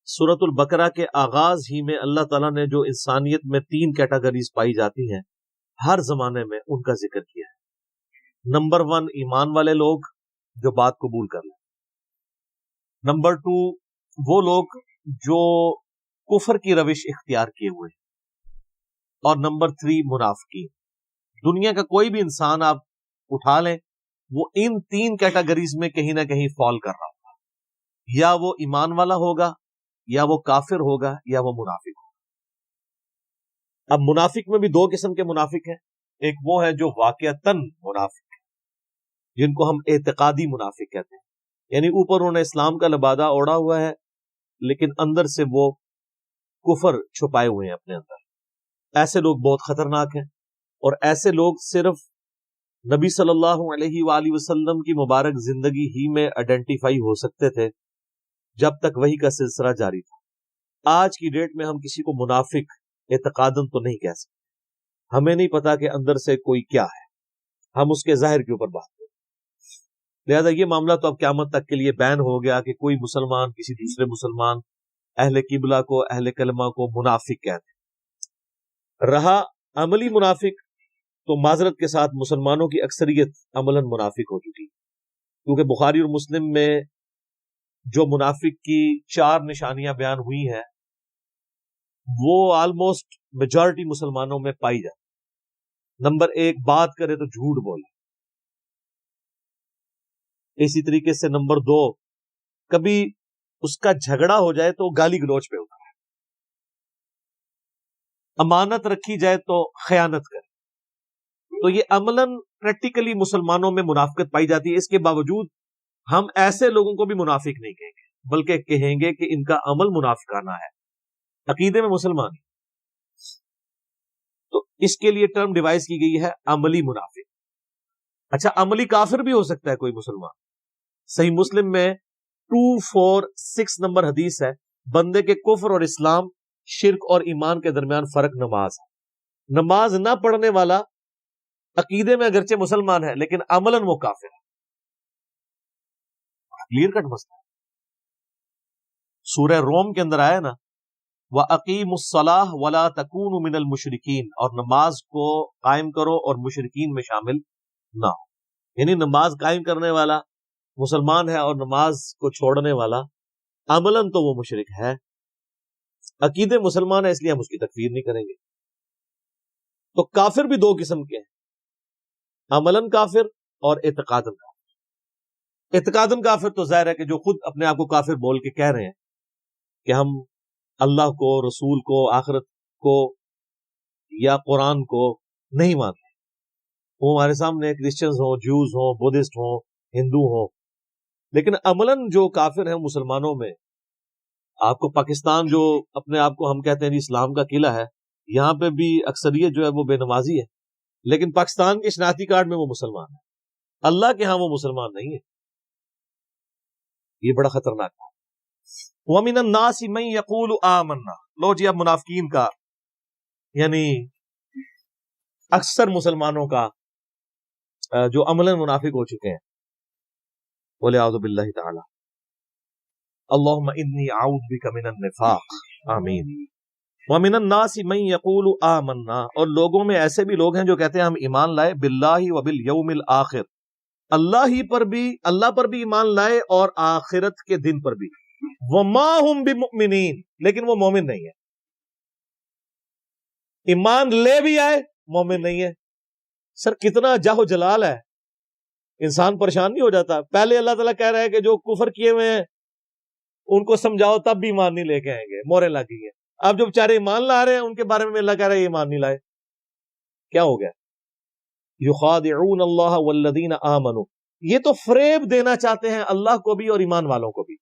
سورۃ البقرہ کے آغاز ہی میں اللہ تعالیٰ نے جو انسانیت میں 3 کیٹیگریز پائی جاتی ہیں ہر زمانے میں ان کا ذکر کیا ہے۔ نمبر 1 ایمان والے لوگ جو بات قبول کر لیں، نمبر 2 وہ لوگ جو کفر کی روش اختیار کیے ہوئے ہیں، اور نمبر 3 منافقین۔ دنیا کا کوئی بھی انسان آپ اٹھا لیں وہ ان 3 کیٹیگریز میں کہیں نہ کہیں فال کر رہا ہوگا، یا وہ ایمان والا ہوگا، یا وہ کافر ہوگا، یا وہ منافق ہوگا۔ اب منافق میں بھی 2 قسم کے منافق ہیں، ایک وہ ہے جو واقعتاً منافق ہے، جن کو ہم اعتقادی منافق کہتے ہیں، یعنی اوپر انہوں نے اسلام کا لبادہ اوڑھا ہوا ہے لیکن اندر سے وہ کفر چھپائے ہوئے ہیں اپنے اندر۔ ایسے لوگ بہت خطرناک ہیں، اور ایسے لوگ صرف نبی صلی اللہ علیہ وآلہ وسلم کی مبارک زندگی ہی میں آئیڈینٹیفائی ہو سکتے تھے جب تک وحی کا سلسلہ جاری تھا۔ آج کی ڈیٹ میں ہم کسی کو منافق اعتقاداً تو نہیں کہہ سکتے، ہمیں نہیں پتا کہ اندر سے کوئی کیا ہے، ہم اس کے ظاہر کے اوپر بات کریں۔ لہذا یہ معاملہ تو اب قیامت تک کے لیے بین ہو گیا کہ کوئی مسلمان کسی دوسرے مسلمان، اہل قبلہ کو، اہل کلمہ کو منافق کہتے ہیں۔ رہا عملی منافق، تو معذرت کے ساتھ مسلمانوں کی اکثریت عملاً منافق ہو چکی، کیونکہ بخاری اور مسلم میں جو منافق کی 4 نشانیاں بیان ہوئی ہیں وہ آلموسٹ میجارٹی مسلمانوں میں پائی جاتی۔ نمبر 1 بات کرے تو جھوٹ بولے، اسی طریقے سے نمبر 2 کبھی اس کا جھگڑا ہو جائے تو گالی گلوچ پہ ہوتا ہے، امانت رکھی جائے تو خیانت کرے۔ تو یہ عملاً پریکٹیکلی مسلمانوں میں منافقت پائی جاتی ہے۔ اس کے باوجود ہم ایسے لوگوں کو بھی منافق نہیں کہیں گے، بلکہ کہیں گے کہ ان کا عمل منافقانہ ہے، عقیدے میں مسلمان ہیں۔ تو اس کے لیے ٹرم ڈیوائز کی گئی ہے عملی منافق۔ اچھا، عملی کافر بھی ہو سکتا ہے کوئی مسلمان۔ صحیح مسلم میں 246 نمبر حدیث ہے، بندے کے کفر اور اسلام، شرک اور ایمان کے درمیان فرق نماز ہے۔ نماز نہ پڑھنے والا عقیدے میں اگرچہ مسلمان ہے لیکن عملاً وہ کافر ہے۔ کلیئر کٹ مسئلہ ہے۔ سورہ روم کے اندر آیا نا، وَأَقِيمُوا الصَّلَاةَ وَلَا تَكُونُوا مِنَ الْمُشْرِكِينَ، اور نماز کو قائم کرو اور مشرکین میں شامل نہ ہو۔ یعنی نماز قائم کرنے والا مسلمان ہے اور نماز کو چھوڑنے والا عملاً تو وہ مشرک ہے، عقیدے مسلمان ہے اس لیے ہم اس کی تکفیر نہیں کریں گے۔ تو کافر بھی 2 قسم کے ہیں، عملاً کافر اور اعتقاداً کافر۔ اعتقاداً کافر تو ظاہر ہے کہ جو خود اپنے آپ کو کافر بول کے کہہ رہے ہیں کہ ہم اللہ کو، رسول کو، آخرت کو یا قرآن کو نہیں مانتے، وہ ہمارے سامنے کرسچنز ہوں، جیوز ہوں، بدھسٹ ہوں، ہندو ہوں، لیکن عملاً جو کافر ہیں مسلمانوں میں، آپ کو پاکستان جو اپنے آپ کو ہم کہتے ہیں جی اسلام کا قلعہ ہے، یہاں پہ بھی اکثریت جو ہے وہ بے نمازی ہے، لیکن پاکستان کے شناختی کارڈ میں وہ مسلمان ہے، اللہ کے ہاں وہ مسلمان نہیں ہے۔ یہ بڑا خطرناک ہے۔ وَمِنَ النَّاسِ مَن يَقُولُ آمَنَّا، لو جی اب منافقین کا، یعنی اکثر مسلمانوں کا جو عملاً منافق ہو چکے ہیں، وَلِعَوْذُ بِاللَّهِ تَعَالَى، اللہم انی اعوذ بک من النفاق، آمین۔ وَمِنَ النَّاسِ مَن يَقُولُ آمَنَّا، اور لوگوں میں ایسے بھی لوگ ہیں جو کہتے ہیں ہم ایمان لائے، باللہ وبالیوم الآخر، اللہ پر بھی ایمان لائے اور آخرت کے دن پر بھی، وما ہم بمؤمنین، لیکن وہ مومن نہیں ہے۔ ایمان لے بھی آئے، مومن نہیں ہے۔ سر کتنا جاہ و جلال ہے، انسان پریشان نہیں ہو جاتا؟ پہلے اللہ تعالیٰ کہہ رہا ہے کہ جو کفر کیے ہوئے ہیں ان کو سمجھاؤ تب بھی ایمان نہیں لے کے آئیں گے، موریں لگ گئی ہیں۔ اب جو بیچارے ایمان لا رہے ہیں ان کے بارے میں اللہ کہہ رہا ہے ایمان نہیں لائے، کیا ہو گیا؟ یخادعون اللہ والذین آمنوا، یہ تو فریب دینا چاہتے ہیں اللہ کو بھی اور ایمان والوں کو بھی،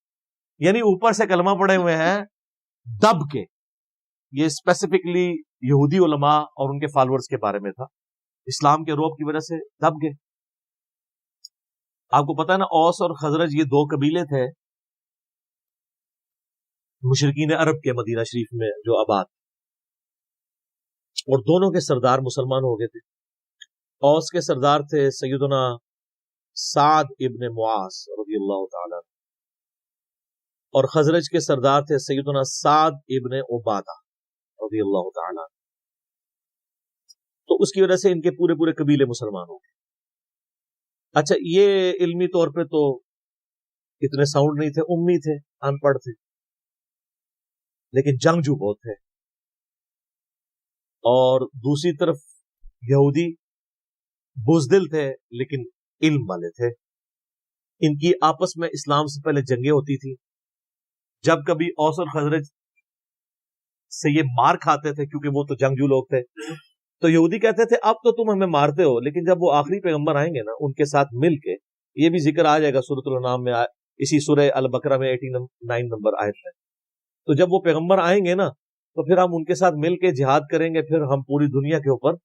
یعنی اوپر سے کلمہ پڑے ہوئے ہیں دب کے۔ یہ اسپیسیفکلی یہودی علماء اور ان کے فالورز کے بارے میں تھا، اسلام کے روب کی وجہ سے دب گئے۔ آپ کو پتا ہے نا، اوس اور خزرج یہ 2 قبیلے تھے مشرکین عرب کے مدینہ شریف میں جو آباد، اور دونوں کے سردار مسلمان ہو گئے تھے۔ اوس کے سردار تھے سیدنا سعد ابن معاذ رضی اللہ تعالی، اور خزرج کے سردار تھے سیدنا سعد ابن عبادہ رضی اللہ تعالی. تو اس کی وجہ سے ان کے پورے پورے قبیلے مسلمان ہو گئے. اچھا یہ علمی طور پہ تو اتنے ساؤنڈ نہیں تھے، امی تھے، ان پڑھ تھے، لیکن جنگجو بہت تھے. اور دوسری طرف یہودی بزدل تھے لیکن علم والے تھے. ان کی آپس میں اسلام سے پہلے جنگیں ہوتی تھی. جب کبھی اوس اور خزرج سے یہ مار کھاتے تھے کیونکہ وہ تو جنگجو لوگ تھے، تو یہودی کہتے تھے اب تو تم ہمیں مارتے ہو، لیکن جب وہ آخری پیغمبر آئیں گے نا ان کے ساتھ مل کے، یہ بھی ذکر آ جائے گا سورۃ الانعام میں، اسی سورہ البقرہ میں 89 نمبر آیت میں. تو جب وہ پیغمبر آئیں گے نا تو پھر ہم ان کے ساتھ مل کے جہاد کریں گے، پھر ہم پوری دنیا کے اوپر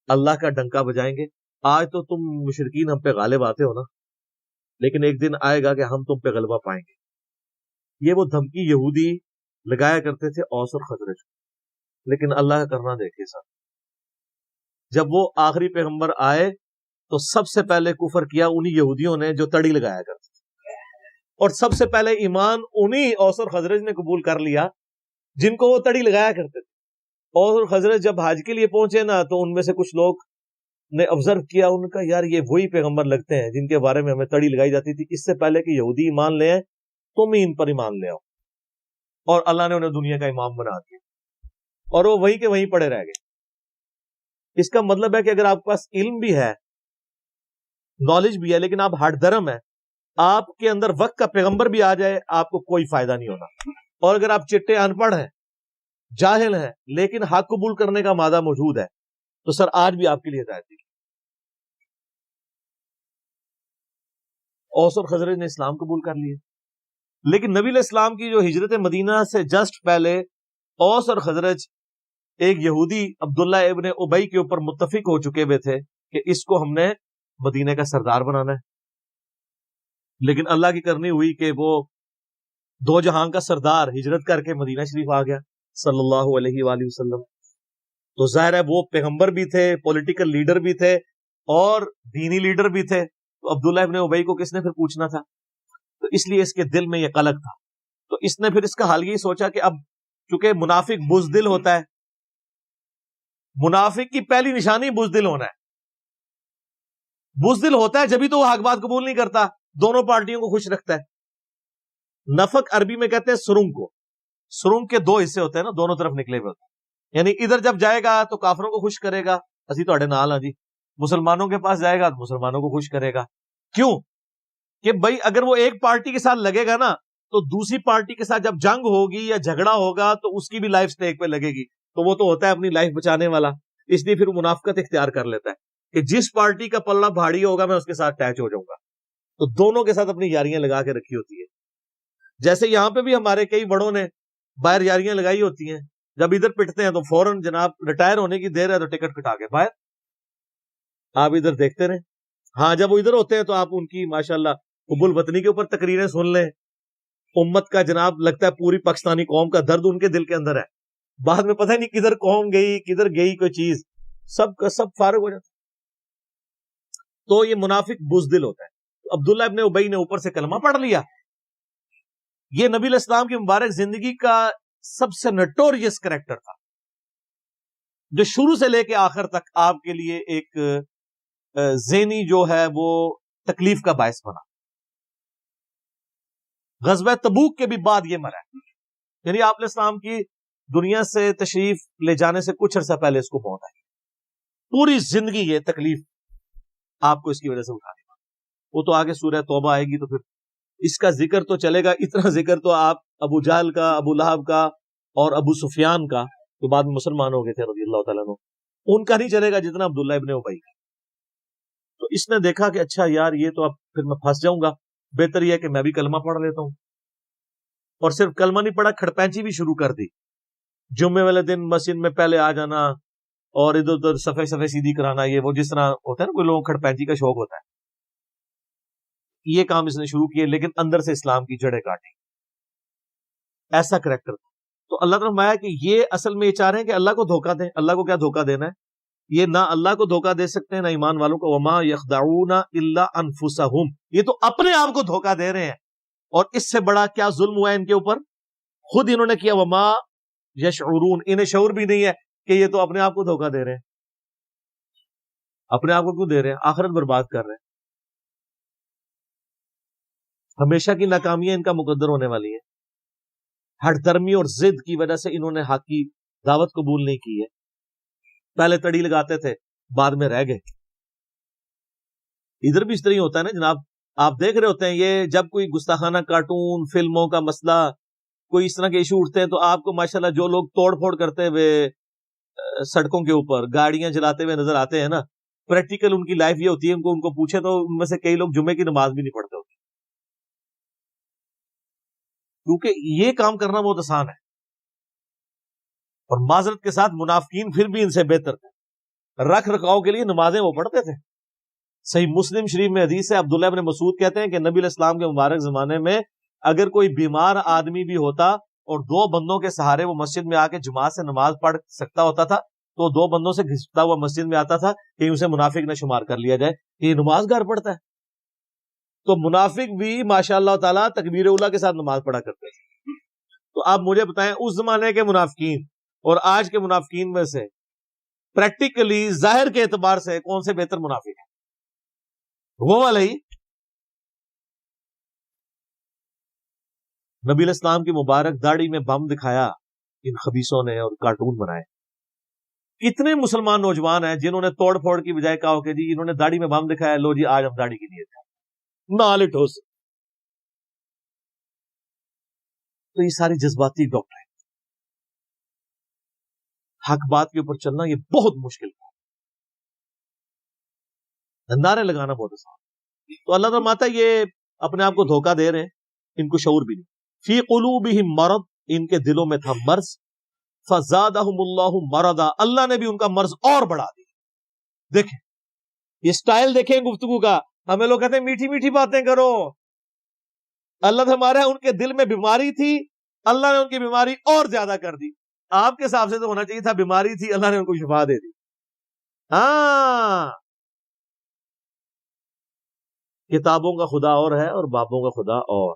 اللہ کا ڈنکا بجائیں گے. آج تو تم مشرکین ہم پہ غالب آتے ہو نا، لیکن ایک دن آئے گا کہ ہم تم پہ غلبہ پائیں گے. یہ وہ دھمکی یہودی لگایا کرتے تھے اوس اور خزرج. لیکن اللہ کا کرنا دیکھے ساتھ، جب وہ آخری پیغمبر آئے تو سب سے پہلے کفر کیا انہی یہودیوں نے جو تڑی لگایا کرتے تھے، اور سب سے پہلے ایمان انہی اوس اور خزرج نے قبول کر لیا جن کو وہ تڑی لگایا کرتے تھے. اوس اور خزرج جب حج کے لیے پہنچے نا تو ان میں سے کچھ لوگ نے آبزرو کیا، ان کا یار یہ وہی پیغمبر لگتے ہیں جن کے بارے میں ہمیں تڑی لگائی جاتی تھی. اس سے پہلے کہ یہودی ایمان لے آئے تم ہی ان پر ایمان لے آؤ. اور اللہ نے انہیں دنیا کا امام بنا دیا اور وہ وہیں کے وہیں پڑے رہ گئے. اس کا مطلب ہے کہ اگر آپ کے پاس علم بھی ہے، نالج بھی ہے، لیکن آپ ہٹ درم ہے، آپ کے اندر وقت کا پیغمبر بھی آ جائے آپ کو کوئی فائدہ نہیں ہونا. اور اگر آپ چٹے ان پڑھ ہیں، جاہل ہیں، لیکن حق قبول کرنے کا مادہ موجود ہے، تو سر آج بھی آپ کے لیے ہدایت دی. اوس اور خزرج نے اسلام قبول کر لیے، لیکن نبی علیہ السلام کی جو ہجرت مدینہ سے جسٹ پہلے اوس اور خزرج ایک یہودی عبداللہ ابن ابی کے اوپر متفق ہو چکے ہوئے تھے کہ اس کو ہم نے مدینہ کا سردار بنانا ہے. لیکن اللہ کی کرنی ہوئی کہ وہ دو جہاں کا سردار ہجرت کر کے مدینہ شریف آ گیا صلی اللہ علیہ وآلہ وسلم. تو ظاہر ہے وہ پیغمبر بھی تھے، پولیٹیکل لیڈر بھی تھے اور دینی لیڈر بھی تھے. تو عبداللہ ابن ابی کو کس نے پھر پوچھنا تھا؟ تو اس لیے اس کے دل میں یہ قلق تھا. تو اس نے پھر اس کا حل یہی سوچا کہ اب چونکہ منافق بزدل ہوتا ہے، منافق کی پہلی نشانی بزدل ہونا ہے. بزدل ہوتا ہے جبھی تو وہ حق بات قبول نہیں کرتا، دونوں پارٹیوں کو خوش رکھتا ہے. نفق عربی میں کہتے ہیں سرنگ کو. سرنگ کے دو حصے ہوتے ہیں نا، دونوں طرف نکلے ہوئے ہوتے ہیں. یعنی ادھر جب جائے گا تو کافروں کو خوش کرے گا، اسی تواڈے نال ہاں جی. مسلمانوں کے پاس جائے گا تو مسلمانوں کو خوش کرے گا. کیوں کہ بھائی اگر وہ ایک پارٹی کے ساتھ لگے گا نا تو دوسری پارٹی کے ساتھ جب جنگ ہوگی یا جھگڑا ہوگا تو اس کی بھی لائف سٹیک پہ لگے گی. تو وہ تو ہوتا ہے اپنی لائف بچانے والا، اس لیے پھر منافقت اختیار کر لیتا ہے کہ جس پارٹی کا پلہ بھاری ہوگا میں اس کے ساتھ اٹیچ ہو جاؤں گا. تو دونوں کے ساتھ اپنی یاریاں لگا کے رکھی ہوتی ہے. جیسے یہاں پہ بھی ہمارے کئی بڑوں نے باہر یاریاں لگائی ہوتی ہیں، جب ادھر پٹتے ہیں تو فوراً جناب ریٹائر ہونے کی دیر ہے تو ٹکٹ کٹا کے باہر آپ ادھر دیکھتے رہیں. ہاں جب وہ ادھر ہوتے ہیں تو آپ ان کی ماشاءاللہ حب الوطنی کے اوپر تقریریں سن لیں. امت کا جناب لگتا ہے پوری پاکستانی قوم کا درد ان کے دل کے اندر ہے. بعد میں پتہ نہیں کدھر قوم گئی کدھر گئی کوئی چیز، سب کا سب فارغ ہو جاتا. تو یہ منافق بزدل ہوتا ہے. عبداللہ ابن ابی نے اوپر سے کلمہ پڑھ لیا. یہ نبی علیہ السلام کی مبارک زندگی کا سب سے نٹوریس کریکٹر تھا جو شروع سے لے کے آخر تک آپ کے لیے ایک ذہنی جو ہے وہ تکلیف کا باعث بنا. غزوہ تبوک کے بھی بعد یہ مرا ہے، یعنی آپ علیہ السلام کی دنیا سے تشریف لے جانے سے کچھ عرصہ پہلے اس کو موت آئی. پوری زندگی یہ تکلیف آپ کو اس کی وجہ سے اٹھانی پڑی. وہ تو آگے سورہ توبہ آئے گی تو پھر اس کا ذکر تو چلے گا. اتنا ذکر تو آپ ابو جہل کا، ابو لہب کا اور ابو سفیان کا جو بعد میں مسلمان ہو گئے تھے رضی اللہ تعالیٰ عنہ، ان کا نہیں چلے گا جتنا عبداللہ ابن ابی کا. تو اس نے دیکھا کہ اچھا یار یہ تو اب پھر میں پھنس جاؤں گا، بہتر یہ ہے کہ میں بھی کلمہ پڑھ لیتا ہوں. اور صرف کلمہ نہیں پڑھا، کھڑپینچی بھی شروع کر دی. جمعے والے دن مسجد میں پہلے آ جانا اور ادھر ادھر صفحے سیدھی کرانا، یہ وہ جس طرح ہوتا ہے نا کوئی لوگوں کو کھڑپینچی کا شوق ہوتا ہے، یہ کام اس نے شروع کیے. لیکن اندر سے اسلام کی جڑیں کاٹی. ایسا کریکٹر تھا. تو اللہ تعالیٰ نے فرمایا کہ یہ اصل میں یہ چاہ رہے ہیں کہ اللہ کو دھوکہ دیں. اللہ کو کیا دھوکہ دینا ہے؟ یہ نہ اللہ کو دھوکہ دے سکتے ہیں نہ ایمان والوں کو. وما یخدعون الا انفسہم، یہ تو اپنے آپ کو دھوکہ دے رہے ہیں. اور اس سے بڑا کیا ظلم ہوا ہے ان کے اوپر؟ خود انہوں نے کیا، وما یشعرون، انہیں شعور بھی نہیں ہے کہ یہ تو اپنے آپ کو دھوکہ دے رہے ہیں. اپنے آپ کو کیوں دے رہے ہیں؟ آخرت برباد کر رہے ہیں. ہمیشہ کی ناکامیاں ان کا مقدر ہونے والی ہیں. ہٹ درمی اور ضد کی وجہ سے انہوں نے حق کی دعوت قبول نہیں کی ہے. پہلے تڑی لگاتے تھے، بعد میں رہ گئے. ادھر بھی اس طرح ہی ہوتا ہے نا جناب. آپ دیکھ رہے ہوتے ہیں یہ جب کوئی گستاخانہ کارٹون فلموں کا مسئلہ کوئی اس طرح کے ایشو اٹھتے ہیں تو آپ کو ماشاءاللہ جو لوگ توڑ پھوڑ کرتے ہوئے سڑکوں کے اوپر گاڑیاں جلاتے ہوئے نظر آتے ہیں نا، پریکٹیکل ان کی لائف یہ ہوتی ہے، ان کو پوچھے تو ان میں سے کئی لوگ جمعے کی نماز بھی نہیں پڑھتے ہوتے، کیونکہ یہ کام کرنا بہت آسان ہے. اور معذرت کے ساتھ منافقین پھر بھی ان سے بہتر تھے. رکھ رکھاؤ کے لیے نمازیں وہ پڑھتے تھے. صحیح مسلم شریف میں حدیث ہے، عبداللہ ابن مسعود کہتے ہیں کہ نبی علیہ السلام کے مبارک زمانے میں اگر کوئی بیمار آدمی بھی ہوتا اور دو بندوں کے سہارے وہ مسجد میں آ کے جماعت سے نماز پڑھ سکتا ہوتا تھا تو دو بندوں سے گھستا ہوا مسجد میں آتا تھا کہ اسے منافق نہ شمار کر لیا جائے کہ یہ نماز گھر پڑھتا ہے. تو منافق بھی ماشاء اللہ تعالیٰ تکبیر اولیٰ کے ساتھ نماز پڑھا کرتے ہیں. تو آپ مجھے بتائیں اس زمانے کے منافقین اور آج کے منافقین میں سے پریکٹیکلی ظاہر کے اعتبار سے کون سے بہتر منافق ہیں؟ وہ والا ہی. نبی علیہ السلام کی مبارک داڑھی میں بم دکھایا ان خبیثوں نے اور کارٹون بنائے. کتنے مسلمان نوجوان ہیں جنہوں نے توڑ پھوڑ کی بجائے کہا کہ جی انہوں نے داڑھی میں بم دکھایا، لو جی آج ہم داڑھی کی نیت کریں نال ٹھوس. تو یہ ساری جذباتی ڈاکٹر، حق بات کے اوپر چلنا یہ بہت مشکل ہے. دندارے لگانا بہت آسان. تو اللہ تعالیٰ ماتا یہ اپنے آپ کو دھوکہ دے رہے ہیں، ان کو شعور بھی نہیں. فی قلوبہم مرض، ان کے دلوں میں تھا مرض. فزادہم اللہ مرضا، اللہ نے بھی ان کا مرض اور بڑھا دیا. دیکھیں یہ سٹائل دیکھیں گفتگو کا. ہمیں لوگ کہتے ہیں میٹھی میٹھی باتیں کرو. اللہ سے ہمارے ان کے دل میں بیماری تھی، اللہ نے ان کی بیماری اور زیادہ کر دی. آپ کے حساب سے تو ہونا چاہیے تھا بیماری تھی، اللہ نے ان کو شفا دے دی. ہاں، کتابوں کا خدا اور ہے اور بابوں کا خدا اور.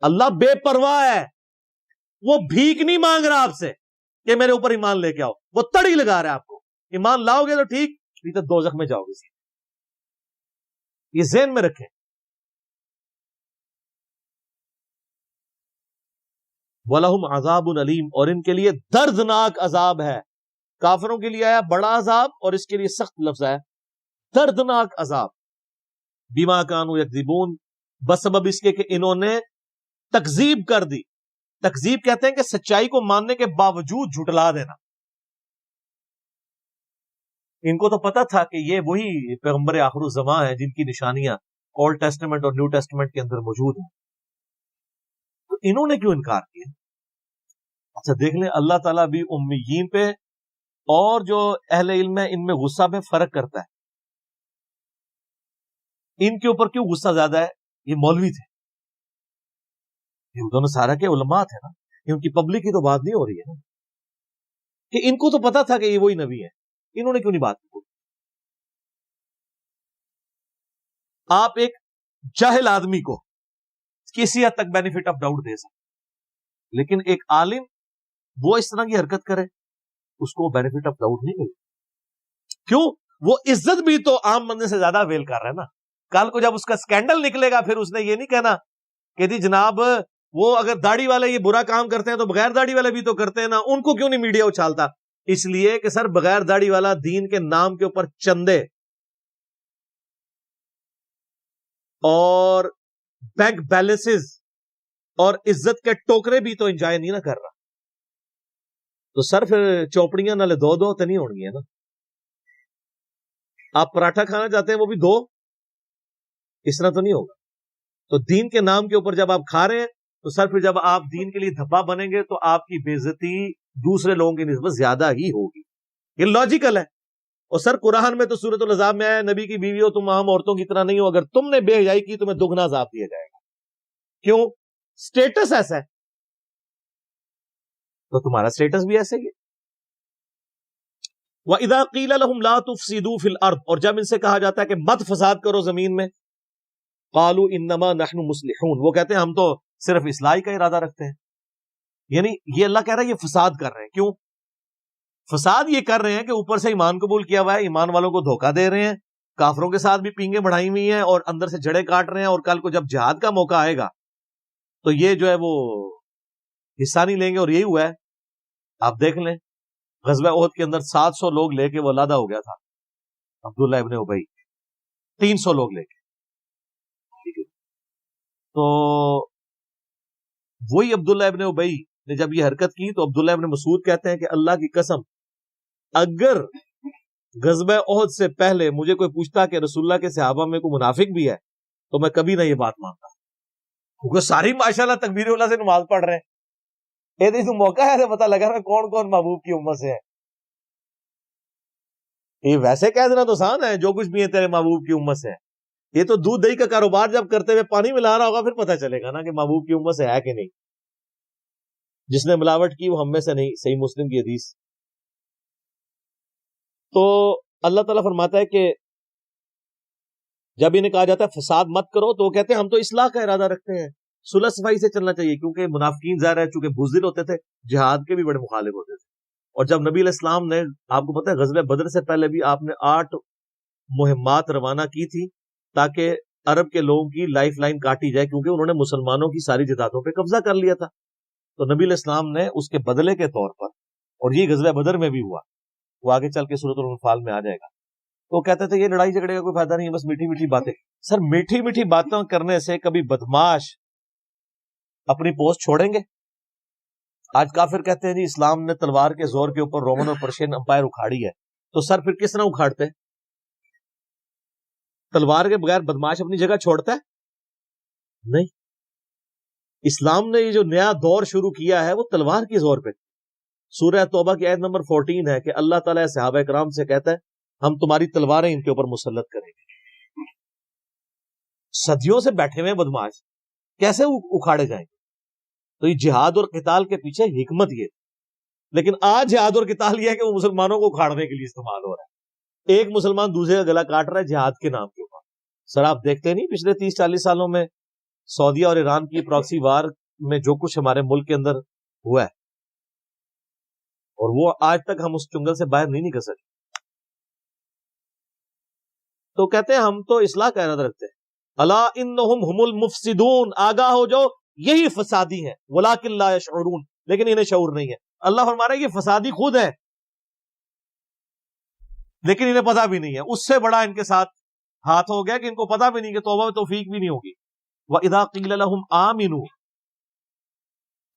اللہ بے پرواہ ہے، وہ بھیک نہیں مانگ رہا آپ سے کہ میرے اوپر ایمان لے کے آؤ. وہ تڑی لگا رہا ہے آپ کو. ایمان لاؤ گے تو ٹھیک، نہیں تو دوزخ میں جاؤ گے. یہ ذہن میں رکھیں. وَلَهُمْ عَذَابٌ عَلِيمٌ، اور ان کے لیے دردناک عذاب ہے. کافروں کے لیے آیا بڑا عذاب اور اس کے لیے سخت لفظ ہے دردناک عذاب. بما كانوا يكذبون، بسبب اس کے کہ انہوں نے تکذیب کر دی. تکذیب کہتے ہیں کہ سچائی کو ماننے کے باوجود جھٹلا دینا. ان کو تو پتا تھا کہ یہ وہی پیغمبر آخر الزماں ہیں جن کی نشانیاں اولڈ ٹیسٹمنٹ اور نیو ٹیسٹمنٹ کے اندر موجود ہیں. تو انہوں نے کیوں انکار کیا؟ اچھا دیکھ لیں، اللہ تعالیٰ بھی امیین پہ اور جو اہل علم ہے ان میں غصہ میں فرق کرتا ہے. ان کے اوپر کیوں غصہ زیادہ ہے؟ یہ مولوی تھے، یہ دونوں سارا کے علماء تھے نا. ان کی پبلک کی تو بات نہیں ہو رہی ہے نا، کہ ان کو تو پتا تھا کہ یہ وہی نبی ہے. انہوں نے کیوں نہیں بات کی؟ آپ ایک جاہل آدمی کو کسی حد تک بینیفٹ آف ڈاؤٹ دے سکتے، لیکن ایک عالم وہ اس طرح کی حرکت کرے اس کو بینیفٹ آف ڈاؤٹ نہیں ملے. کیوں؟ وہ عزت بھی تو عام بندے سے زیادہ ویل کر رہا ہے نا. کل کو جب اس کا سکینڈل نکلے گا پھر اس نے یہ نہیں کہنا کہ جی جناب وہ اگر داڑھی والے یہ برا کام کرتے ہیں تو بغیر داڑھی والے بھی تو کرتے ہیں نا، ان کو کیوں نہیں میڈیا اچھالتا؟ اس لیے کہ سر بغیر داڑھی والا دین کے نام کے اوپر چندے اور بینک بیلنسز اور عزت کے ٹوکرے بھی تو انجوائے نہیں نہ کر رہا. تو سر پھر چوپڑیاں نالے دو تو نہیں ہونگی ہے نا. آپ پراٹھا کھانا چاہتے ہیں وہ بھی دو، اس طرح تو نہیں ہوگا. تو دین کے نام کے اوپر جب آپ کھا رہے ہیں تو سر پھر جب آپ دین کے لیے دھبا بنیں گے تو آپ کی بے عزتی دوسرے لوگوں کی نسبت زیادہ ہی ہوگی. یہ لاجیکل ہے. اور سر قرآن میں تو سورۃ العذاب میں ہے نبی کی بیوی ہو تم عام عورتوں کی طرح نہیں ہو، اگر تم نے بے حیائی کی تمہیں دگنا عذاب دیا جائے گا. کیوں؟ سٹیٹس ایسا ہے تو تمہارا سٹیٹس بھی ایسے ہی ہے. وَإِذَا قِيلَ لَهُمْ لَا تُفْسِدُوا فِي الْأَرْضِ، اور جب ان سے کہا جاتا ہے کہ مت فساد کرو زمین میں، قالوا انما نحن مصلحون، وہ کہتے ہیں ہم تو صرف اصلاح کا ارادہ رکھتے ہیں. یعنی یہ اللہ کہہ رہا ہے یہ فساد کر رہے ہیں. کیوں فساد یہ کر رہے ہیں؟ کہ اوپر سے ایمان قبول کیا ہوا ہے، ایمان والوں کو دھوکہ دے رہے ہیں، کافروں کے ساتھ بھی پینگیں بڑھائی ہوئی ہیں، اور اندر سے جڑے کاٹ رہے ہیں، اور کل کو جب جہاد کا موقع آئے گا تو یہ جو ہے وہ حصہ نہیں لیں گے. اور یہی ہوا ہے، آپ دیکھ لیں غزوہ احد کے اندر 700 لوگ لے کے وہ علیحدہ ہو گیا تھا عبداللہ ابن ابی، 300 لوگ لے کے. تو وہی عبداللہ ابن ابی نے جب یہ حرکت کی تو عبداللہ ابن مسعود کہتے ہیں کہ اللہ کی قسم اگر غزوہ احد سے پہلے مجھے کوئی پوچھتا کہ رسول اللہ کے صحابہ میں کوئی منافق بھی ہے تو میں کبھی نہ یہ بات مانتا، کیونکہ ساری ماشاءاللہ تکبیر اللہ سے نماز پڑھ رہے ہیں. یہ تو موقع ہے پتہ لگا رہا کون کون محبوب کی امت سے ہے. یہ ویسے کہہ دینا تو آسان ہے جو کچھ بھی ہے تیرے محبوب کی امت سے ہے. یہ تو دودھ دہی کا کاروبار جب کرتے ہوئے پانی ملا رہا ہوگا پھر پتہ چلے گا نا کہ محبوب کی امت سے ہے کہ نہیں. جس نے ملاوٹ کی وہ ہم میں سے نہیں. صحیح مسلم کی حدیث. تو اللہ تعالیٰ فرماتا ہے کہ جب انہیں کہا جاتا ہے فساد مت کرو تو وہ کہتے ہیں ہم تو اصلاح کا ارادہ رکھتے ہیں، صلح صفائی سے چلنا چاہیے. کیونکہ منافقین ظاہر ہے چونکہ بزدل ہوتے تھے، جہاد کے بھی بڑے مخالف ہوتے تھے. اور جب نبی علیہ السلام نے، آپ کو پتہ ہے غزوہ بدر سے پہلے بھی آپ نے 8 مہمات روانہ کی تھی تاکہ عرب کے لوگوں کی لائف لائن کاٹی جائے، کیونکہ انہوں نے مسلمانوں کی ساری جائیدادوں پہ قبضہ کر لیا تھا. تو نبی علیہ السلام نے اس کے بدلے کے طور پر، اور یہ غزوہ بدر میں بھی ہوا، وہ آگے چل کے سورۃ الانفال میں آ جائے گا. تو کہتے تھے یہ لڑائی جھگڑے کا کوئی فائدہ نہیں ہے، بس میٹھی میٹھی باتیں. سر میٹھی میٹھی باتیں کرنے سے کبھی بدماش اپنی پوسٹ چھوڑیں گے؟ آج کافر کہتے ہیں جی اسلام نے تلوار کے زور کے اوپر رومن اور پرشین امپائر اکھاڑی ہے. تو سر پھر کس طرح اکھاڑتے؟ تلوار کے بغیر بدماش اپنی جگہ چھوڑتا ہے؟ نہیں. اسلام نے یہ جو نیا دور شروع کیا ہے وہ تلوار کے زور پہ. سورہ توبہ کی آیت نمبر 14 ہے کہ اللہ تعالیٰ صحابہ کرام سے کہتا ہے ہم تمہاری تلواریں ان کے اوپر مسلط کریں گے. صدیوں سے بیٹھے ہوئے بدماش کیسے اکھاڑے جائیں گے؟ تو یہ جہاد اور قتال کے پیچھے حکمت یہ. لیکن آج جہاد اور قتال یہ ہے کہ وہ مسلمانوں کو اکھاڑنے کے لیے استعمال ہو رہا ہے. ایک مسلمان دوسرے کا گلا کاٹ رہا ہے جہاد کے نام کے اوپر. سر آپ دیکھتے نہیں پچھلے 30-40 سالوں میں سعودیہ اور ایران کی پراکسی وار میں جو کچھ ہمارے ملک کے اندر ہوا ہے، اور وہ آج تک ہم اس چنگل سے باہر نہیں نکل سکے. تو کہتے ہیں ہم تو اصلاح کا ارادہ رکھتے ہیں. الا انہم هم المفسدون، آگاہ ہو جو یہی فسادی ہیں، ولکن لا یشعرون، لیکن انہیں شعور نہیں ہے. اللہ فرما رہا ہے یہ فسادی خود ہے لیکن انہیں پتہ بھی نہیں ہے. اس سے بڑا ان کے ساتھ ہاتھ ہو گیا کہ ان کو پتہ بھی نہیں کہ توبہ میں توفیق بھی نہیں ہوگی. وَإِذَا قِيلَ لَهُمْ آمِنُوا،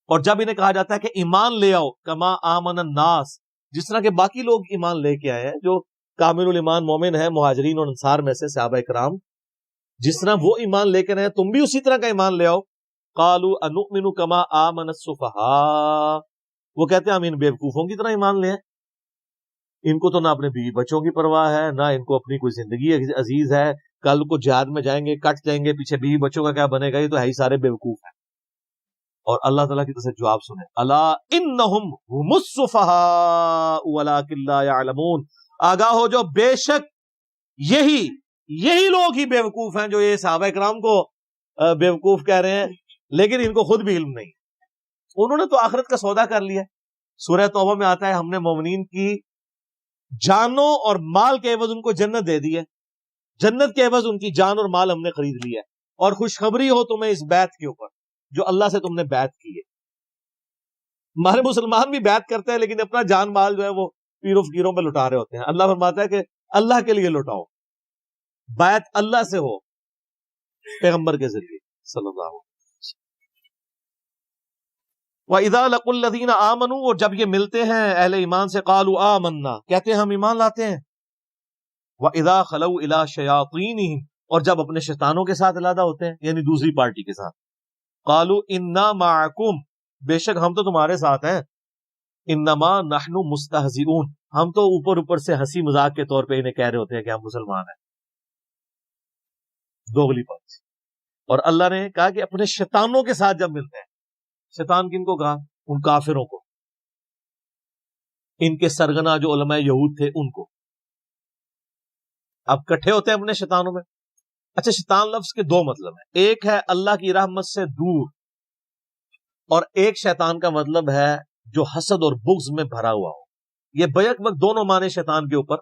اور جب انہیں کہا جاتا ہے کہ ایمان لے آؤ، کما آمن الناس، جس طرح کے باقی لوگ ایمان لے کے آئے ہیں جو کامل الایمان مومن ہے مہاجرین اور انصار میں سے صحابہ کرام، جس طرح وہ ایمان لے کر آئے تم بھی اسی طرح کا ایمان لے آؤ. قالوا انؤمن کما آمن السفہاء، وہ کہتے ہیں ہم ان بیوقوفوں کی طرح ایمان لے آئے. ان کو تو نہ اپنے بیوی بچوں کی پرواہ ہے، نہ ان کو اپنی کوئی زندگی عزیز ہے. کل کو جہاد میں جائیں گے کٹ جائیں گے، پیچھے بیوی بچوں کا کیا بنے گا؟ یہ تو ہے ہی سارے بیوقوف ہیں. اور اللہ تعالیٰ کی طرف سے جواب سنیں، الا انہم هم السفہاء ولکن لا یعلمون، آگاہ ہو جو بے شک یہی لوگ ہی بیوقوف ہیں جو یہ صحابہ کرام کو بیوقوف کہہ رہے ہیں، لیکن ان کو خود بھی علم نہیں. انہوں نے تو آخرت کا سودا کر لیا. سورہ توبہ میں آتا ہے ہم نے مومنین کی جانوں اور مال کے عوض ان کو جنت دے دی ہے، جنت کے عوض ان کی جان اور مال ہم نے خرید لیا ہے. اور خوشخبری ہو تمہیں اس بیعت کے اوپر جو اللہ سے تم نے بیعت کی ہے. ہمارے مسلمان بھی بیعت کرتے ہیں لیکن اپنا جان مال جو ہے وہ پیروں فقیروں پہ لٹا رہے ہوتے ہیں. اللہ فرماتا ہے کہ اللہ کے لیے لٹاؤ، بیعت اللہ سے ہو پیغمبر کے ذریعے صلی اللہ علیہ وسلم. وَإِذَا لَقُوا الَّذِينَ آمَنُوا، اور جب یہ ملتے ہیں اہل ایمان سے، قالوا آمنا، کہتے ہیں ہم ایمان لاتے ہیں. وَإِذَا خَلَوْا إِلَىٰ شَيَاطِينِهِمْ، اور جب اپنے شیطانوں کے ساتھ علیحدہ ہوتے ہیں یعنی دوسری پارٹی کے ساتھ، قالوا اِنَّا مَعَكُمْ، بے شک ہم تو تمہارے ساتھ ہیں. انما نحن مستہزئون، ہم تو اوپر سے ہنسی مذاق کے طور پہ انہیں کہہ رہے ہوتے ہیں کہ ہم مسلمان ہیں. دوغلی بات. اور اللہ نے کہا کہ اپنے شیطانوں کے ساتھ جب ملتے ہیں، شیطان کن کو کہا؟ ان کافروں کو، ان کے سرگنا جو علماء یہود تھے ان کو. اب کٹھے ہوتے ہیں اپنے شیطانوں میں، اچھا، شیطان لفظ کے دو مطلب ہیں، ایک ہے اللہ کی رحمت سے دور، اور ایک شیطان کا مطلب ہے جو حسد اور بغض میں بھرا ہوا ہو. یہ بیک وقت دونوں معنی شیطان کے اوپر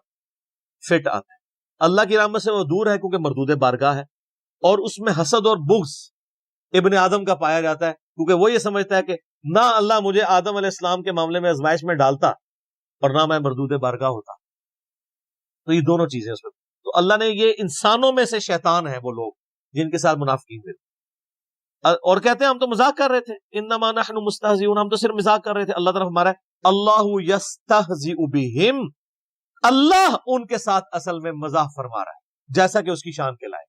فٹ آتے ہیں. اللہ کی رحمت سے وہ دور ہے کیونکہ مردود بارگاہ ہے، اور اس میں حسد اور بغض ابن آدم کا پایا جاتا ہے کیونکہ وہ یہ سمجھتا ہے کہ نہ اللہ مجھے آدم علیہ السلام کے معاملے میں آزمائش میں ڈالتا اور نہ میں مردود بارگاہ ہوتا. تو یہ دونوں چیزیں اس میں. تو اللہ نے یہ انسانوں میں سے شیطان ہے وہ لوگ جن کے ساتھ منافقین تھے، اور کہتے ہیں ہم تو مذاق کر رہے تھے، انما نحن مستہزئون، ہم تو صرف مذاق کر رہے تھے. اللہ طرف ہمارا ہے اللہ یستہزئ بہم، اللہ ان کے ساتھ اصل میں مزاح فرما رہا ہے جیسا کہ اس کی شان کے لائق.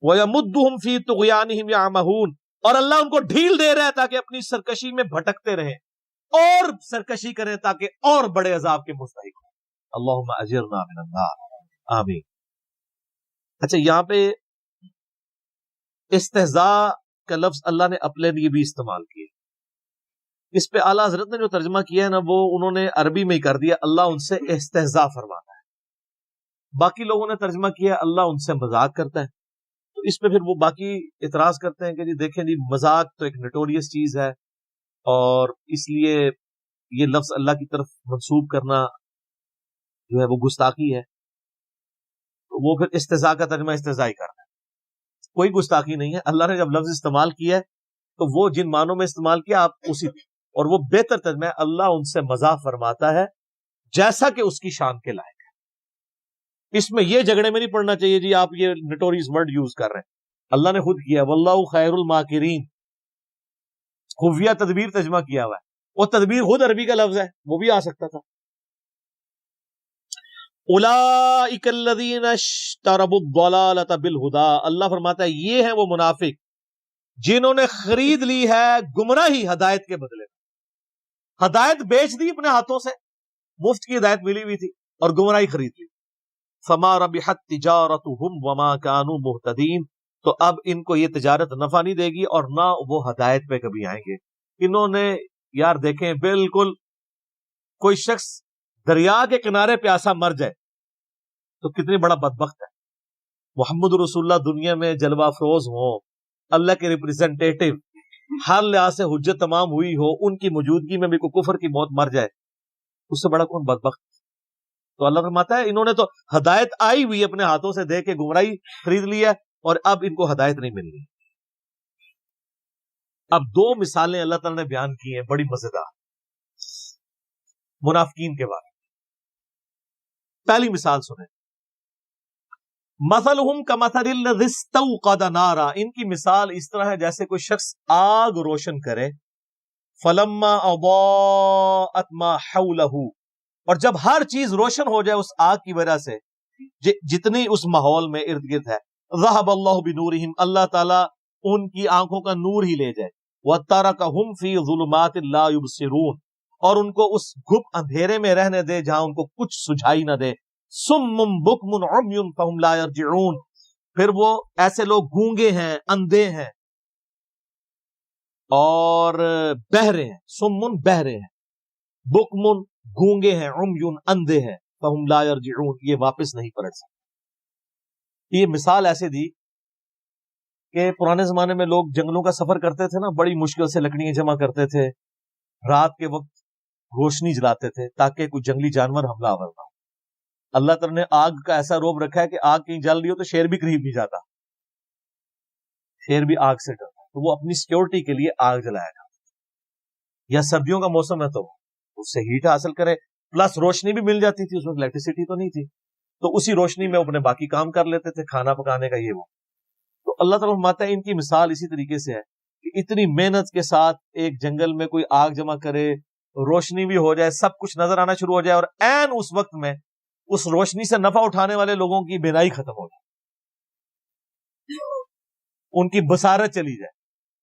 وَيَمُدُّهُمْ فِي طُغْيَانِهِمْ يَعْمَهُونَ، اور اللہ ان کو ڈھیل دے رہا ہے تاکہ اپنی سرکشی میں بھٹکتے رہیں اور سرکشی کریں تاکہ اور بڑے عذاب کے مستحق ہوں. اللہم اجرنا من النار، آمین. اچھا، یہاں پہ استہزاء کا لفظ اللہ نے اپنے لیے بھی استعمال کیا. اس پہ اعلیٰ حضرت نے جو ترجمہ کیا ہے نا، وہ انہوں نے عربی میں ہی کر دیا، اللہ ان سے استہزاء فرماتا ہے. باقی لوگوں نے ترجمہ کیا اللہ ان سے مذاق کرتا ہے. تو اس پہ پھر وہ باقی اعتراض کرتے ہیں کہ جی دیکھیں جی، مذاق تو ایک نوٹوریس چیز ہے، اور اس لیے یہ لفظ اللہ کی طرف منسوب کرنا جو ہے وہ گستاخی ہے. وہ پھر استہزاء کا ترجمہ استہزاء ہی کرنا ہے. کوئی گستاخی نہیں ہے. اللہ نے جب لفظ استعمال کیا ہے تو وہ جن معنوں میں استعمال کیا آپ اسی، اور وہ بہتر ترجمہ ہے اللہ ان سے مزاح فرماتا ہے جیسا کہ اس کی شان کے لائق ہے. اس میں یہ جھگڑے میں نہیں پڑنا چاہیے جی آپ یہ نٹوریس ورڈ یوز کر رہے ہیں. اللہ نے خود کیا واللہ خیر الماکرین، خفیہ تدبیر ترجمہ کیا ہوا ہے. وہ تدبیر خود عربی کا لفظ ہے، وہ بھی آ سکتا تھا. اولئک الذین اشتروا الضلالۃ بالہدی، اللہ فرماتا ہے یہ ہیں وہ منافق جنہوں نے خرید لی ہے گمراہی ہدایت کے بدلے میں. ہدایت بیچ دی اپنے ہاتھوں سے، مفت کی ہدایت ملی ہوئی تھی، اور گمراہی خرید لی. فما ربحت تجارتهم وما كانوا مهتدین، تو اب ان کو یہ تجارت نفع نہیں دے گی اور نہ وہ ہدایت پہ کبھی آئیں گے. انہوں نے یار دیکھیں، بالکل کوئی شخص دریا کے کنارے پیاسا مر جائے تو کتنی بڑا بدبخت ہے. محمد رسول اللہ دنیا میں جلوہ افروز ہوں، اللہ کے ریپریزنٹیٹو، ہر لحاظ سے حجت تمام ہوئی ہو، ان کی موجودگی میں بھی کوئی کفر کی موت مر جائے، اس سے بڑا کون بدبخت. تو اللہ فرماتا ہے انہوں نے تو ہدایت آئی ہوئی اپنے ہاتھوں سے دے کے گمراہی خرید لی ہے، اور اب ان کو ہدایت نہیں مل رہی. اب دو مثالیں اللہ تعالیٰ نے بیان کی ہیں بڑی مزیدار منافقین کے بارے میں. پہلی مثال سنیں، مثلہم کمثل الذی استوقد نارا، ان کی مثال اس طرح ہے جیسے کوئی شخص آگ روشن کرے، فلما اضاءت ما حولہ، اور جب ہر چیز روشن ہو جائے اس آگ کی وجہ سے جتنی اس ماحول میں ارد گرد ہے، ذہب اللہ بنورہم، اللہ تعالیٰ ان کی آنکھوں کا نور ہی لے جائے، وترکہم فی ظلمات لا یبصرون، اور ان کو اس گھپ اندھیرے میں رہنے دے جہاں ان کو کچھ سجھائی نہ دے. سم بکم عمی فہم لا یرجعون، پھر وہ ایسے لوگ گونگے ہیں، اندھے ہیں اور بہرے ہیں. سمن بہرے ہیں، بکمن گونگے ہیں، عمیون اندھے ہیں، فہم لا یرجعون یہ واپس نہیں پلٹ سکتے. یہ مثال ایسے دی کہ پرانے زمانے میں لوگ جنگلوں کا سفر کرتے تھے نا، بڑی مشکل سے لکڑیاں جمع کرتے تھے، رات کے وقت روشنی جلاتے تھے تاکہ کوئی جنگلی جانور حملہ آور نہ ہو. اللہ تعالیٰ نے آگ کا ایسا روب رکھا ہے کہ آگ کہیں جل رہی ہو تو شیر بھی قریب نہیں جاتا، شیر بھی آگ سے ڈرتا، تو وہ اپنی سیکورٹی کے لیے آگ جلایا جاتا. یا سردیوں کا موسم ہے تو اس سے ہیٹ حاصل کرے، پلس روشنی بھی مل جاتی تھی، اس وقت الیکٹریسٹی تو نہیں تھی، تو اسی روشنی میں اپنے باقی کام کر لیتے تھے، کھانا پکانے کا یہ وہ. تو اللہ تعالیٰ فرماتا ہے ان کی مثال اسی طریقے سے ہے کہ اتنی محنت کے ساتھ ایک جنگل میں کوئی آگ جمع کرے، روشنی بھی ہو جائے، سب کچھ نظر آنا شروع ہو جائے، اور عین اس وقت میں اس روشنی سے نفع اٹھانے والے لوگوں کی بینائی ختم ہو جائے، ان کی بصارت چلی جائے،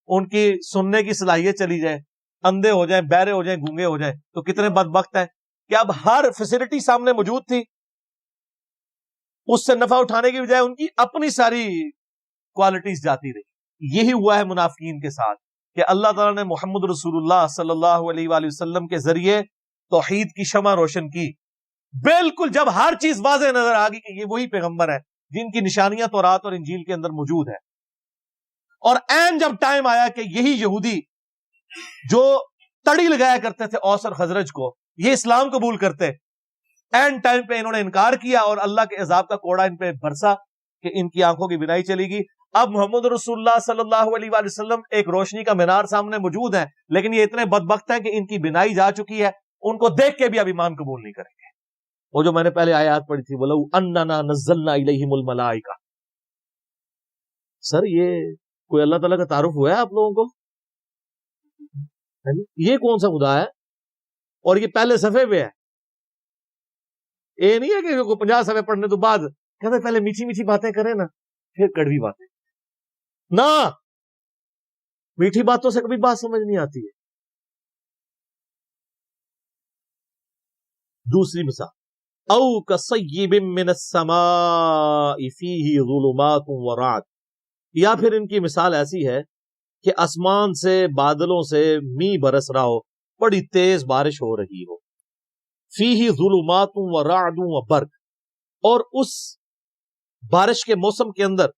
ان کی سننے کی صلاحیت چلی جائے، اندھے ہو جائیں، بہرے ہو جائیں، گونگے ہو جائیں. تو کتنے بدبخت ہے کہ اب ہر فیسلٹی سامنے موجود تھی، اس سے نفع اٹھانے کی بجائے ان کی اپنی ساری کوالٹیز جاتی رہی. یہی ہوا ہے منافقین کے ساتھ کہ اللہ تعالیٰ نے محمد رسول اللہ صلی اللہ علیہ وآلہ وسلم کے ذریعے توحید کی شمع روشن کی. بالکل جب ہر چیز واضح نظر آ گئی کہ یہ وہی پیغمبر ہے جن کی نشانیاں تورات اور انجیل کے اندر موجود ہے. اور عین جب ٹائم آیا کہ یہی یہودی جو تڑی لگایا کرتے تھے اوس اور خزرج کو، یہ اسلام قبول کرتے، عین ٹائم پہ انہوں نے انکار کیا اور اللہ کے عذاب کا کوڑا ان پہ برسا کہ ان کی آنکھوں کی بینائی چلی گی. اب محمد رسول اللہ صلی اللہ علیہ وآلہ وسلم ایک روشنی کا مینار سامنے موجود ہے، لیکن یہ اتنے بدبخت ہیں کہ ان کی بینائی جا چکی ہے، ان کو دیکھ کے بھی اب ایمان قبول نہیں کریں گے. وہ جو میں نے پہلے آیات پڑھی تھی، وَلَوْ أَنَّنَا نَزَّلْنَا إِلَيْهِمُ الْمَلَائِكَةَ. سر یہ کوئی اللہ تعالیٰ کا تعارف ہوا ہے آپ لوگوں کو؟ یہ کون سا خدا ہے؟ اور یہ پہلے صفحے پہ ہے. یہ نہیں ہے کہ 50 صفحے پڑھنے تو بعد کہتے پہلے میٹھی میٹھی باتیں کریں نا پھر کڑوی باتیں. نہ، میٹھی باتوں سے کبھی بات سمجھ نہیں آتی ہے. دوسری مثال، او کصیب من السماء فیہ ظلمات ورعد، یا پھر ان کی مثال ایسی ہے کہ آسمان سے بادلوں سے می برس رہا ہو، بڑی تیز بارش ہو رہی ہو. فیہ ظلمات ورعد وبرق، اور اس بارش کے موسم کے اندر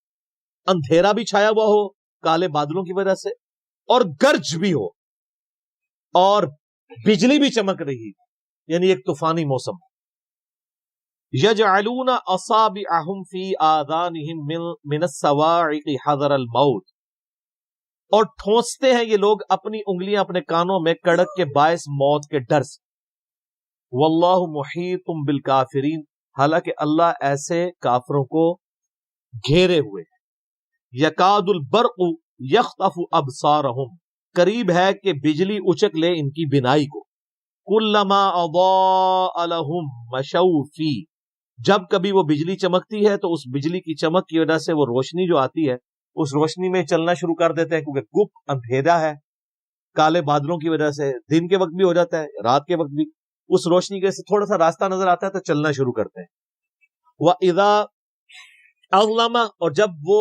اندھیرا بھی چھایا ہوا ہو کالے بادلوں کی وجہ سے، اور گرج بھی ہو، اور بجلی بھی چمک رہی ہو، یعنی ایک طوفانی موسم. یجعلون اصابعہم فی آذانہم من الصواعق حذر الموت، اور ٹھونستے ہیں یہ لوگ اپنی انگلیاں اپنے کانوں میں کڑک کے باعث موت کے ڈر سے. واللہ محیط بالکافرین، حالانکہ اللہ ایسے کافروں کو گھیرے ہوئے ہے. یکاد البرق یخطف ابصارہم، قریب ہے کہ بجلی اچک لے ان کی بینائی کو. کلما اضاء لہم مشوا فیہ، جب کبھی وہ بجلی چمکتی ہے تو اس بجلی کی چمک کی وجہ سے وہ روشنی جو آتی ہے اس روشنی میں چلنا شروع کر دیتے ہیں، کیونکہ گپ اندھیرا ہے کالے بادلوں کی وجہ سے، دن کے وقت بھی ہو جاتا ہے رات کے وقت بھی، اس روشنی کے سے تھوڑا سا راستہ نظر آتا ہے تو چلنا شروع کرتے ہیں. وَإِذَا أَظْلَمَ، اور جب وہ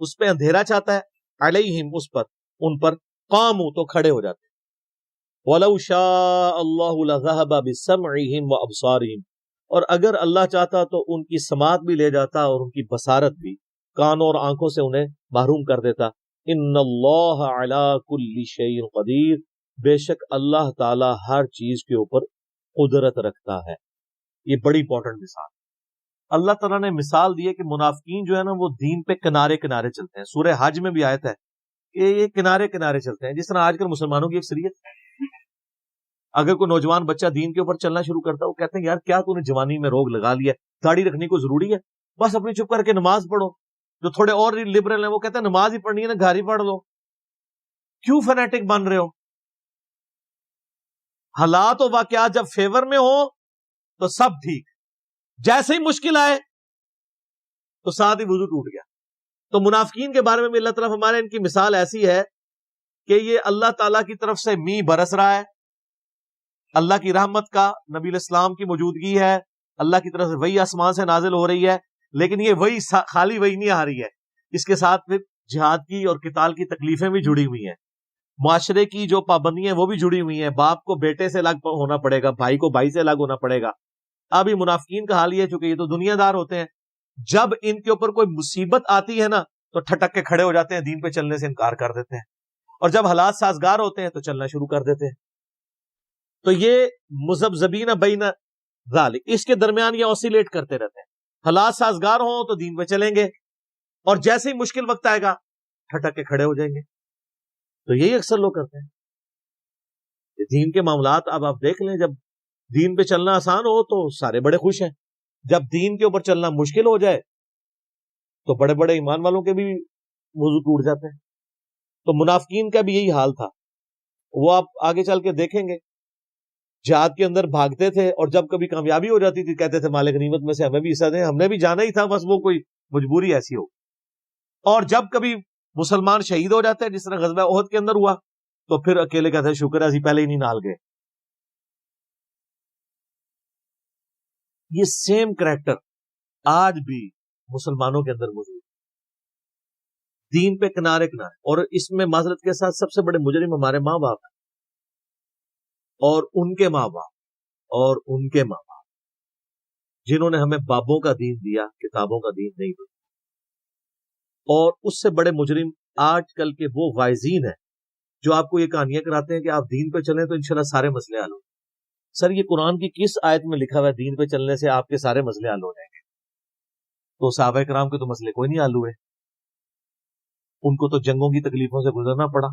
اس پہ اندھیرا چاہتا ہے، علیہم، اس پر، ان پر، قاموا، تو کھڑے ہو جاتے ہیں. وَلَوْ شَاءَ اللَّهُ لَذَهَبَ بِسَمْعِهِمْ وَأَبْصَارِهِمْ، اور اگر اللہ چاہتا تو ان کی سماعت بھی لے جاتا اور ان کی بصارت بھی، کانوں اور آنکھوں سے انہیں محروم کر دیتا. ان اللہ علی کل شیء قدیر، بے شک اللہ تعالی ہر چیز کے اوپر قدرت رکھتا ہے. یہ بڑی امپورٹنٹ مثال. اللہ تعالیٰ نے مثال دی ہے کہ منافقین جو ہے نا وہ دین پہ کنارے کنارے چلتے ہیں. سورہ حج میں بھی آیت ہے کہ یہ کنارے کنارے چلتے ہیں، جس طرح آج کل مسلمانوں کی اکثریت ہے. اگر کوئی نوجوان بچہ دین کے اوپر چلنا شروع کرتا ہے، وہ کہتے ہیں یار کیا تو نے جوانی میں روگ لگا لیا، داڑھی رکھنی کو ضروری ہے، بس اپنی چپ کر کے نماز پڑھو. جو تھوڑے اور لبرل ہیں وہ کہتے ہیں نماز ہی پڑھنی ہے نا، گھر ہی پڑھ لو. کیوں فنیٹک بن رہے ہو؟ حالات و واقعات جب فیور میں ہو تو سب ٹھیک، جیسے ہی مشکل آئے تو ساتھ ہی وضو ٹوٹ گیا. تو منافقین کے بارے میں بھی اللہ تعالیٰ ہمارے ان کی مثال ایسی ہے کہ یہ اللہ تعالیٰ کی طرف سے می برس رہا ہے، اللہ کی رحمت کا، نبی علیہ السلام کی موجودگی ہے، اللہ کی طرف سے وہی آسمان سے نازل ہو رہی ہے. لیکن یہ وہی خالی وہی نہیں آ رہی ہے، اس کے ساتھ پھر جہاد کی اور قتال کی تکلیفیں بھی جڑی ہوئی ہیں، معاشرے کی جو پابندیاں وہ بھی جڑی ہوئی ہیں. باپ کو بیٹے سے الگ ہونا پڑے گا، بھائی کو بھائی سے الگ ہونا پڑے گا. اب یہ منافقین کا حال یہ ہے، چونکہ یہ تو دنیا دار ہوتے ہیں، جب ان کے اوپر کوئی مصیبت آتی ہے نا تو ٹھٹک کے کھڑے ہو جاتے ہیں، دین پہ چلنے سے انکار کر دیتے ہیں، اور جب حالات سازگار ہوتے ہیں تو چلنا شروع کر دیتے ہیں. تو یہ مذبذبین بین ذالک، اس کے درمیان یہ اوسیلیٹ کرتے رہتے ہیں. حالات سازگار ہوں تو دین پہ چلیں گے، اور جیسے ہی مشکل وقت آئے گا ٹھٹک کے کھڑے ہو جائیں گے. تو یہی اکثر لوگ کرتے ہیں. دین کے معاملات اب آپ دیکھ لیں، جب دین پہ چلنا آسان ہو تو سارے بڑے خوش ہیں، جب دین کے اوپر چلنا مشکل ہو جائے تو بڑے بڑے ایمان والوں کے بھی وضو ٹوٹ جاتے ہیں. تو منافقین کا بھی یہی حال تھا. وہ آپ آگے چل کے دیکھیں گے، جہاد کے اندر بھاگتے تھے، اور جب کبھی کامیابی ہو جاتی تھی کہتے تھے مال غنیمت میں سے ہمیں بھی حصہ دیں، ہم نے بھی جانا ہی تھا، بس وہ کوئی مجبوری ایسی ہو. اور جب کبھی مسلمان شہید ہو جاتے ہیں، جس طرح غزوہ احد کے اندر ہوا، تو پھر اکیلے کہتے ہیں شکر ہے اسی پہلے ہی نہیں نال گئے. یہ سیم کریکٹر آج بھی مسلمانوں کے اندر موجود ہے، دین پہ کنارے کنارے. اور اس میں معذرت کے ساتھ سب سے بڑے مجرم ہمارے ماں باپ ہیں، اور ان کے ماں باپ، اور ان کے ماں باپ. جنہوں نے ہمیں بابوں کا دین دیا، کتابوں کا دین نہیں دیا. اور اس سے بڑے مجرم آج کل کے وہ واعظین ہیں جو آپ کو یہ کہانیاں کراتے ہیں کہ آپ دین پہ چلیں تو انشاءاللہ سارے مسئلے حل ہوں. سر یہ قرآن کی کس آیت میں لکھا ہوا ہے دین پہ چلنے سے آپ کے سارے مسئلے حل ہو جائیں گے؟ تو صحابہ کرام کے تو مسئلے کوئی نہیں حل ہوئے، ان کو تو جنگوں کی تکلیفوں سے گزرنا پڑا.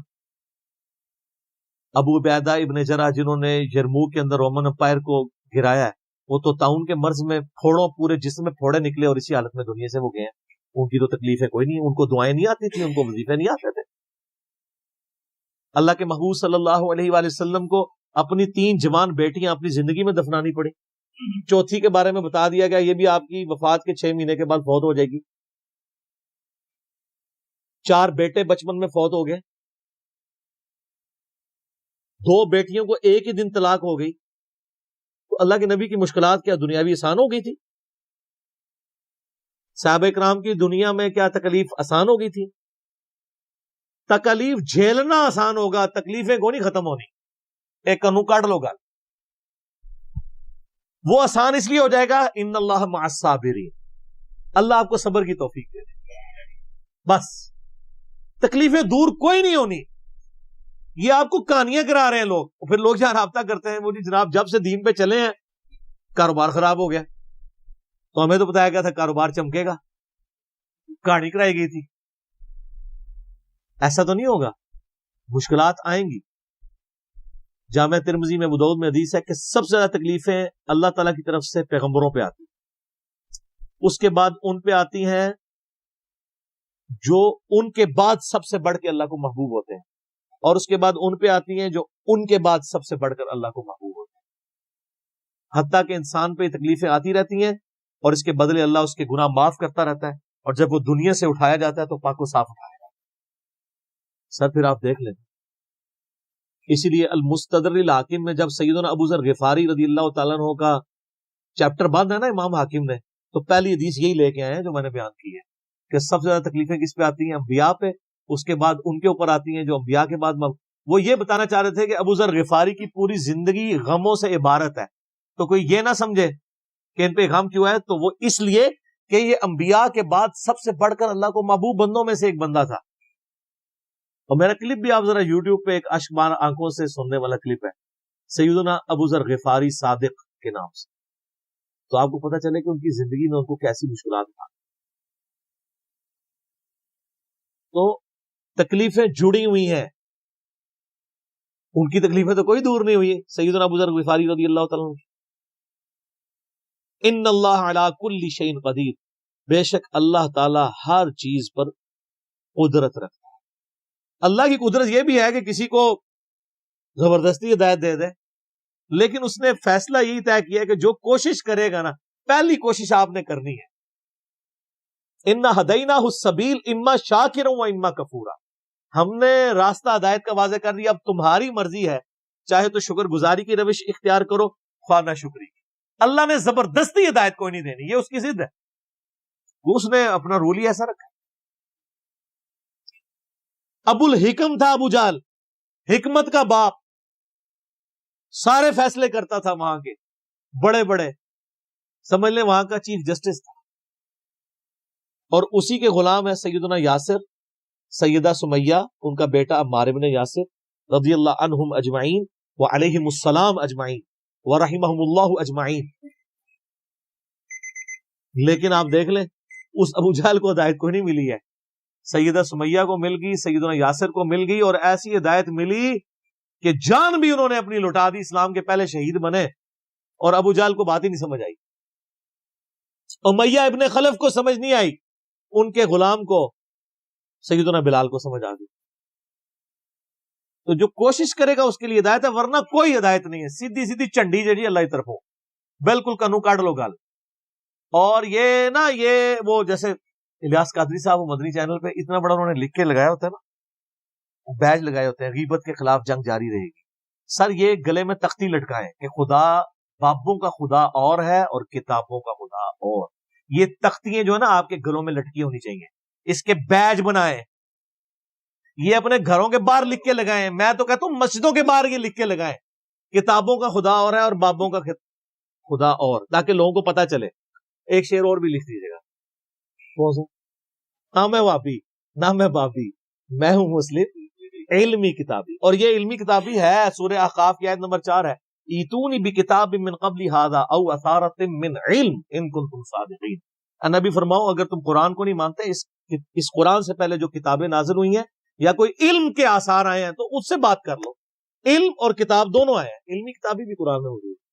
ابو عبیدہ ابن جرح جنہوں نے یرموک کے اندر رومن امپائر کو گرایا ہے، وہ تو تعاون کے مرض میں پھوڑوں پورے جسم میں پھوڑے نکلے اور اسی حالت میں دنیا سے وہ گئے ہیں. ان کی تو تکلیفیں کوئی نہیں، ان کو دعائیں نہیں آتی تھی، ان کو وظیفے نہیں آتے تھے. اللہ کے محبوب صلی اللہ علیہ وآلہ وسلم کو اپنی 3 جوان بیٹیاں اپنی زندگی میں دفنانی پڑی. چوتھی کے بارے میں بتا دیا گیا یہ بھی آپ کی وفات کے 6 مہینے کے بعد فوت ہو جائے گی. 4 بیٹے بچپن میں فوت ہو گئے، 2 بیٹیوں کو ایک ہی دن طلاق ہو گئی. تو اللہ کے نبی کی مشکلات کیا دنیاوی آسان ہو گئی تھی؟ صحابہ کرام کی دنیا میں کیا تکلیف آسان ہو گئی تھی؟ تکلیف جھیلنا آسان ہوگا، تکلیفیں کو نہیں ختم ہونی. ایک کنو کاٹ لو گا، وہ آسان اس لیے ہو جائے گا ان اللہ مع الصابرین، اللہ آپ کو صبر کی توفیق دے دے. بس تکلیفیں دور کوئی نہیں ہونی. یہ آپ کو کہانیاں کرا رہے ہیں لوگ، پھر لوگ جہاں رابطہ کرتے ہیں وہ جی جناب جب سے دین پہ چلے ہیں کاروبار خراب ہو گیا. تو ہمیں تو بتایا گیا تھا کاروبار چمکے گا، کہانی کرائی گئی تھی. ایسا تو نہیں ہوگا، مشکلات آئیں گی. جامع ترمذی میں ابو داؤد میں حدیث ہے کہ سب سے زیادہ تکلیفیں اللہ تعالیٰ کی طرف سے پیغمبروں پہ آتی، اس کے بعد ان پہ آتی ہیں جو ان کے بعد سب سے بڑھ کے اللہ کو محبوب ہوتے ہیں، اور اس کے بعد ان پہ آتی ہیں جو ان کے بعد سب سے بڑھ کر اللہ کو محبوب ہوتے ہیں. حتیٰ کہ انسان پہ تکلیفیں آتی رہتی ہیں اور اس کے بدلے اللہ اس کے گناہ معاف کرتا رہتا ہے، اور جب وہ دنیا سے اٹھایا جاتا ہے تو پاک و صاف اٹھایا جاتا ہے. سر پھر آپ دیکھ لیں، اسی لیے المستدرک الحاکم میں جب سیدنا ابو ذر غفاری رضی اللہ تعالیٰ عنہ کا چیپٹر بند ہے نا امام حاکم نے، تو پہلی حدیث یہی لے کے آئے ہیں جو میں نے بیان کی ہے کہ سب سے زیادہ تکلیفیں کس پہ آتی ہیں؟ انبیاء پہ، اس کے بعد ان کے اوپر آتی ہیں جو انبیاء کے بعد وہ یہ بتانا چاہ رہے تھے کہ ابو ذر غفاری کی پوری زندگی غموں سے عبارت ہے. تو کوئی یہ نہ سمجھے کہ ان پہ غم کیوں ہے، تو وہ اس لیے کہ یہ انبیاء کے بعد سب سے بڑھ کر اللہ کو محبوب بندوں میں سے ایک بندہ تھا. اور میرا کلپ بھی آپ ذرا یوٹیوب پہ ایک اشکبار آنکھوں سے سننے والا کلپ ہے سیدنا ابو ذر غفاری صادق کے نام سے، تو آپ کو پتہ چلے کہ ان کی زندگی میں ان کو کیسی مشکلات تھا. تو تکلیفیں جڑی ہوئی ہیں، ان کی تکلیفیں تو کوئی دور نہیں ہوئی. سیدنا ابو ذر غفاری رضی اللہ تعالیٰ عنہ، ان اللہ علی کل شیء قدیر، بے شک اللہ تعالی ہر چیز پر قدرت رکھتا ہے. اللہ کی قدرت یہ بھی ہے کہ کسی کو زبردستی ہدایت دے دے، لیکن اس نے فیصلہ یہی طے کیا کہ جو کوشش کرے گا نا، پہلی کوشش آپ نے کرنی ہے. انا ہدیناہ السبیل اما شاکرا و اما کفورا، ہم نے راستہ ہدایت کا واضح کر دیا، اب تمہاری مرضی ہے، چاہے تو شکر گزاری کی روش اختیار کرو، خواہ نہ شکری. اللہ نے زبردستی ہدایت کوئی نہیں دینی، یہ اس کی ضد ہے، اس نے اپنا رول ہی ایسا رکھا. ابو الحکم تھا ابو جہل، حکمت کا باپ، سارے فیصلے کرتا تھا وہاں کے بڑے بڑے، سمجھ لیں وہاں کا چیف جسٹس تھا. اور اسی کے غلام ہے سیدنا یاسر، سیدہ سمیہ، ان کا بیٹا عمار بن یاسر رضی اللہ عنہم اجمعین وعلیہم السلام اجمعین ورحمہم اللہ اجمعین. لیکن آپ دیکھ لیں اس ابو جہل کو ہدایت کوئی نہیں ملی ہے. سیدہ سمیہ کو مل گئی، سیدنا یاسر کو مل گئی، اور ایسی ہدایت ملی کہ جان بھی انہوں نے اپنی لٹا دی، اسلام کے پہلے شہید بنے، اور ابو جہل کو بات ہی نہیں سمجھ آئی. امیہ ابن خلف کو سمجھ نہیں آئی، ان کے غلام کو سیدنا بلال کو سمجھ آ گئی. تو جو کوشش کرے گا اس کے لیے ہدایت ہے، ورنہ کوئی ہدایت نہیں ہے، سیدھی سیدھی چنڈی جڑی اللہ کی طرفوں، بالکل کنو کاٹ لو گال. اور یہ نا یہ وہ جیسے الیاس قادری صاحب وہ مدنی چینل پہ اتنا بڑا انہوں نے لکھ کے لگایا ہوتا ہے نا، بیج لگائے ہوتے ہیں، غیبت کے خلاف جنگ جاری رہے گی. سر یہ گلے میں تختی لٹکائیں کہ خدا بابوں کا خدا اور ہے اور کتابوں کا خدا اور. یہ تختیاں جو ہے نا آپ کے گلوں میں لٹکی ہونی چاہیے، اس کے بیج بنائیں، یہ اپنے گھروں کے باہر لکھ کے لگائیں. میں تو کہتا ہوں مسجدوں کے باہر یہ لکھ کے لگائیں، کتابوں کا خدا اور ہے اور بابوں کا خدا اور، تاکہ لوگوں کو پتا چلے. ایک شعر اور بھی لکھ دیجیے گا. نہ میں وابی نہ میں بابی، میں ہوں مسلم علمی کتابی. اور یہ علمی کتابی ہے، سورہ احقاف کی آیت نمبر 4 ہے، ایتونی بکتاب من قبل ھذا او اثارۃ من علم ان کنتم صادقین. نبی فرماؤ اگر تم قرآن کو نہیں مانتے، اس قرآن سے پہلے جو کتابیں نازل ہوئی ہیں یا کوئی علم کے آثار آئے ہیں تو اس سے بات کر لو. علم اور کتاب دونوں آئے ہیں، علمی کتابی بھی قرآن میں موجود ہے.